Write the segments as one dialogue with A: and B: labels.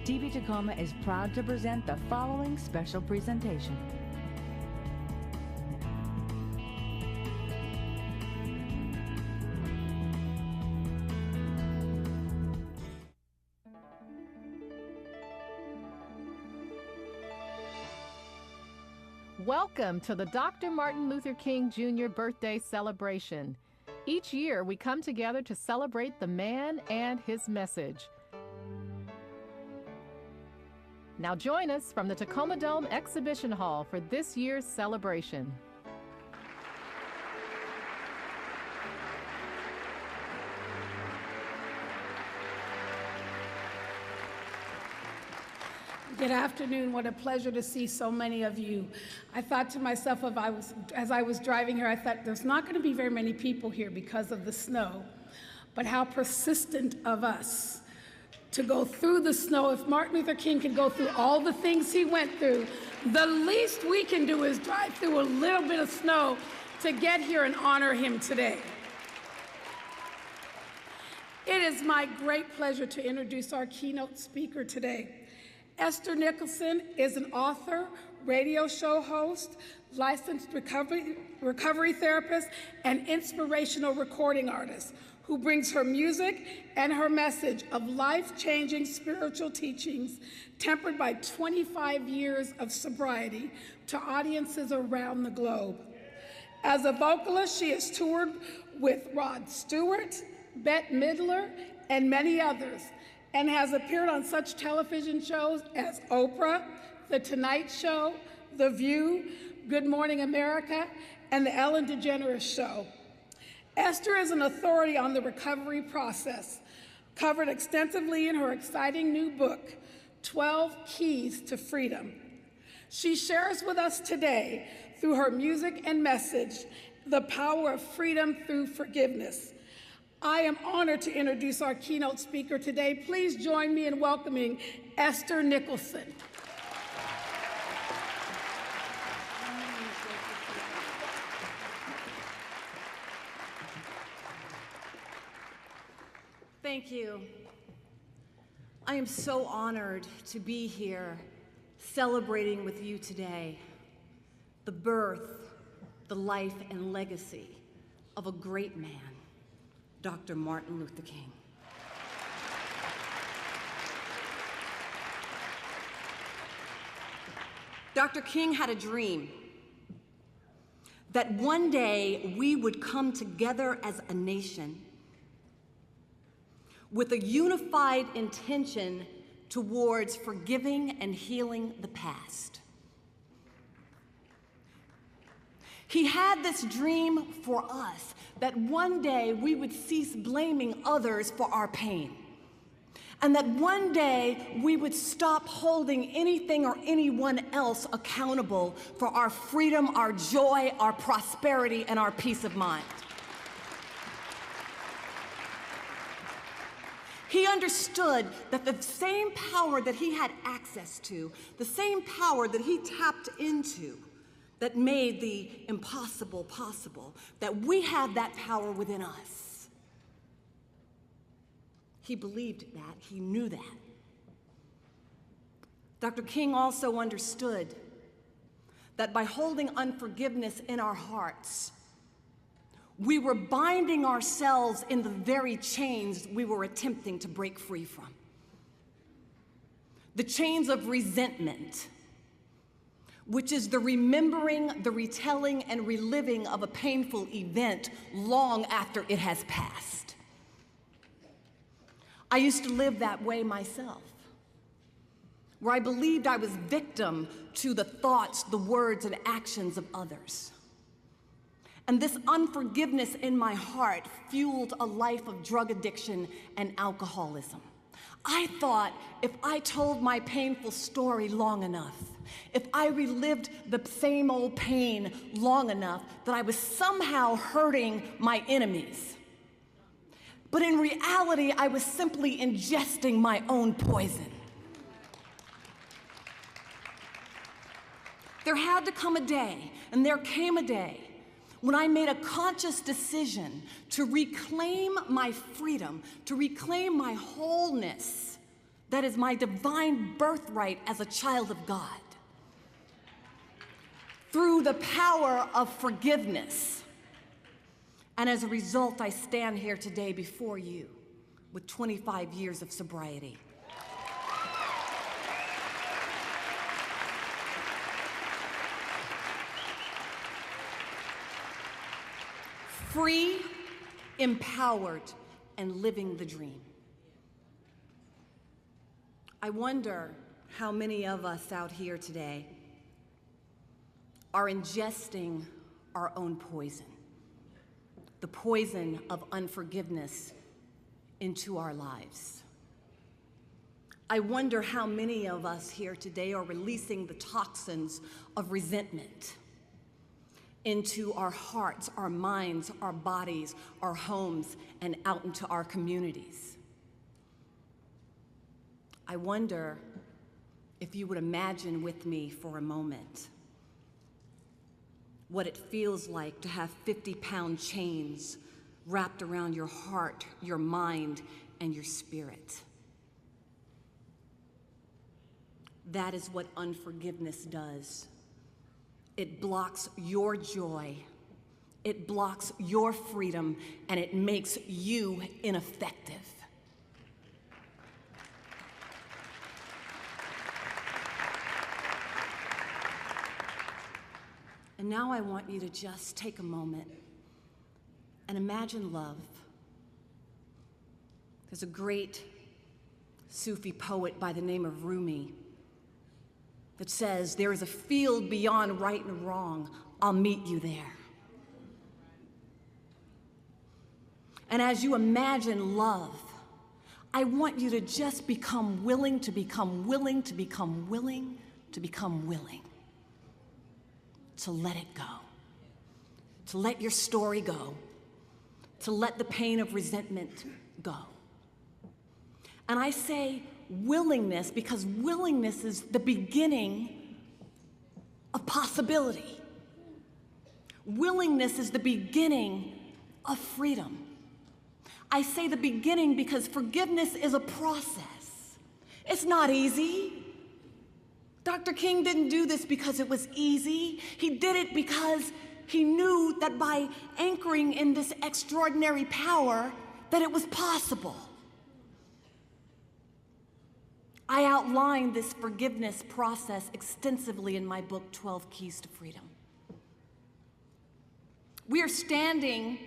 A: TV Tacoma is proud to present the following special presentation.
B: Welcome to the Dr. Martin Luther King Jr. birthday celebration. Each year, we come together to celebrate the man and his message. Now join us from the Tacoma Dome Exhibition Hall for this year's celebration.
C: Good afternoon. What a pleasure to see so many of you. I thought to myself, as I was driving here, I thought there's not going to be very many people here because of the snow, but how persistent of us to go through the snow. If Martin Luther King could go through all the things he went through, the least we can do is drive through a little bit of snow to get here and honor him today. It is my great pleasure to introduce our keynote speaker today. Esther Nicholson is an author, radio show host, licensed recovery therapist, and inspirational recording artist who brings her music and her message of life-changing spiritual teachings tempered by 25 years of sobriety to audiences around the globe. As a vocalist, she has toured with Rod Stewart, Bette Midler, and many others, and has appeared on such television shows as Oprah, The Tonight Show, The View, Good Morning America, and The Ellen DeGeneres Show. Esther is an authority on the recovery process, covered extensively in her exciting new book, 12 Keys to Freedom. She shares with us today, through her music and message, the power of freedom through forgiveness. I am honored to introduce our keynote speaker today. Please join me in welcoming Ester Nicholson.
D: Thank you. I am so honored to be here celebrating with you today the birth, the life, and legacy of a great man, Dr. Martin Luther King. Dr. King had a dream that one day we would come together as a nation with a unified intention towards forgiving and healing the past. He had this dream for us that one day we would cease blaming others for our pain, and that one day we would stop holding anything or anyone else accountable for our freedom, our joy, our prosperity, and our peace of mind. He understood that the same power that he had access to, the same power that he tapped into, that made the impossible possible, that we have that power within us. He believed that, he knew that. Dr. King also understood that by holding unforgiveness in our hearts, we were binding ourselves in the very chains we were attempting to break free from. The chains of resentment, which is the remembering, the retelling, and reliving of a painful event long after it has passed. I used to live that way myself, where I believed I was victim to the thoughts, the words, and actions of others. And this unforgiveness in my heart fueled a life of drug addiction and alcoholism. I thought if I told my painful story long enough, if I relived the same old pain long enough, that I was somehow hurting my enemies. But in reality, I was simply ingesting my own poison. There had to come a day, and there came a day, when I made a conscious decision to reclaim my freedom, to reclaim my wholeness, that is my divine birthright as a child of God. Through the power of forgiveness. And as a result, I stand here today before you with 25 years of sobriety. Free, empowered, and living the dream. I wonder how many of us out here today are ingesting our own poison, the poison of unforgiveness into our lives. I wonder how many of us here today are releasing the toxins of resentment into our hearts, our minds, our bodies, our homes, and out into our communities. I wonder if you would imagine with me for a moment what it feels like to have 50-pound chains wrapped around your heart, your mind, and your spirit. That is what unforgiveness does. It blocks your joy, it blocks your freedom, and it makes you ineffective. And now I want you to just take a moment and imagine love. There's a great Sufi poet by the name of Rumi that says, "There is a field beyond right and wrong. I'll meet you there." And as you imagine love, I want you to just become willing to become willing to become willing to become willing to let it go, to let your story go, to let the pain of resentment go. And I say willingness because willingness is the beginning of possibility. Willingness is the beginning of freedom. I say the beginning because forgiveness is a process. It's not easy. Dr. King didn't do this because it was easy. He did it because he knew that by anchoring in this extraordinary power, that it was possible. I outlined this forgiveness process extensively in my book, 12 Keys to Freedom. We are standing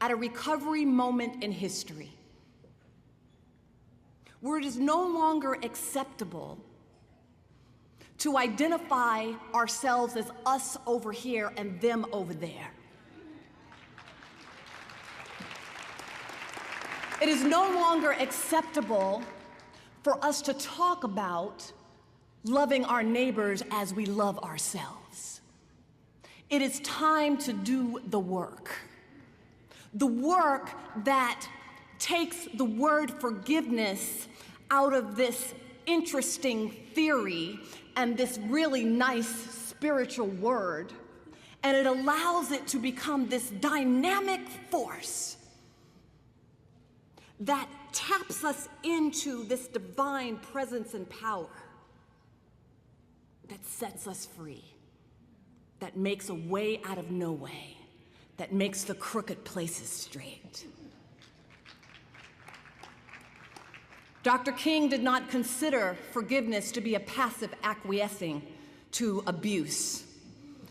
D: at a recovery moment in history where it is no longer acceptable to identify ourselves as us over here and them over there. It is no longer acceptable for us to talk about loving our neighbors as we love ourselves. It is time to do the work that takes the word forgiveness out of this interesting theory and this really nice spiritual word, and it allows it to become this dynamic force that taps us into this divine presence and power that sets us free, that makes a way out of no way, that makes the crooked places straight. Dr. King did not consider forgiveness to be a passive acquiescing to abuse.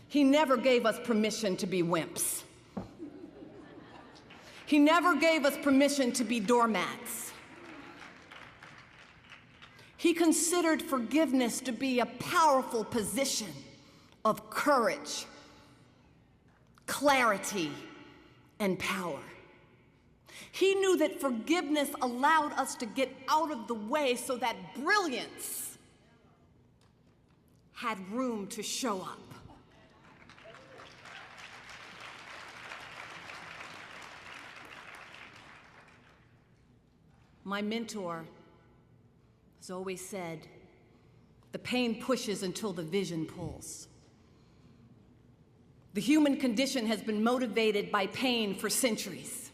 D: He never gave us permission to be wimps. He never gave us permission to be doormats. He considered forgiveness to be a powerful position of courage, clarity, and power. He knew that forgiveness allowed us to get out of the way so that brilliance had room to show up. My mentor has always said, the pain pushes until the vision pulls. The human condition has been motivated by pain for centuries.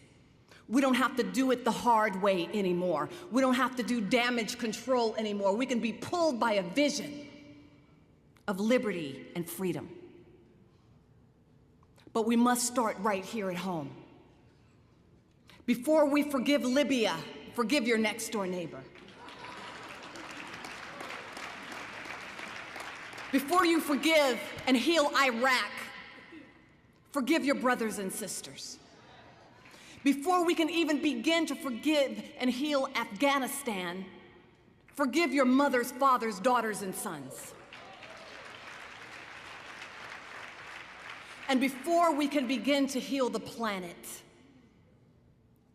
D: We don't have to do it the hard way anymore. We don't have to do damage control anymore. We can be pulled by a vision of liberty and freedom. But we must start right here at home. Before we forgive Libya, forgive your next door neighbor. Before you forgive and heal Iraq, forgive your brothers and sisters. Before we can even begin to forgive and heal Afghanistan, forgive your mothers, fathers, daughters, and sons. And before we can begin to heal the planet,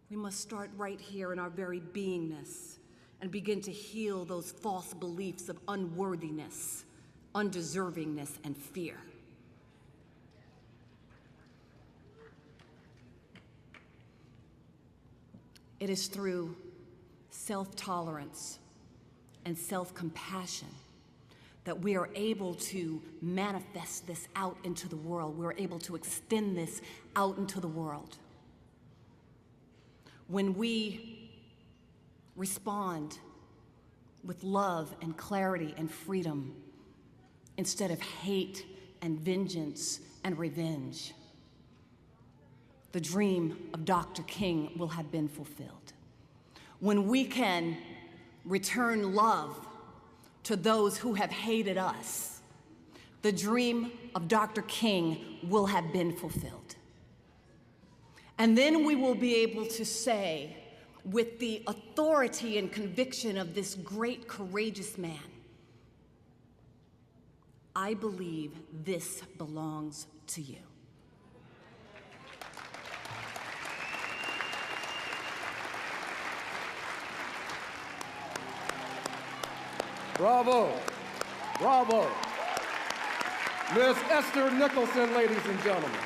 D: we must start right here in our very beingness and begin to heal those false beliefs of unworthiness, undeservingness, and fear. It is through self-tolerance and self-compassion that we are able to manifest this out into the world. We're able to extend this out into the world. When we respond with love and clarity and freedom instead of hate and vengeance and revenge, the dream of Dr. King will have been fulfilled. When we can return love to those who have hated us, the dream of Dr. King will have been fulfilled. And then we will be able to say, with the authority and conviction of this great, courageous man, I believe this belongs to you.
E: Bravo, bravo. Ms. Ester Nicholson, ladies and gentlemen.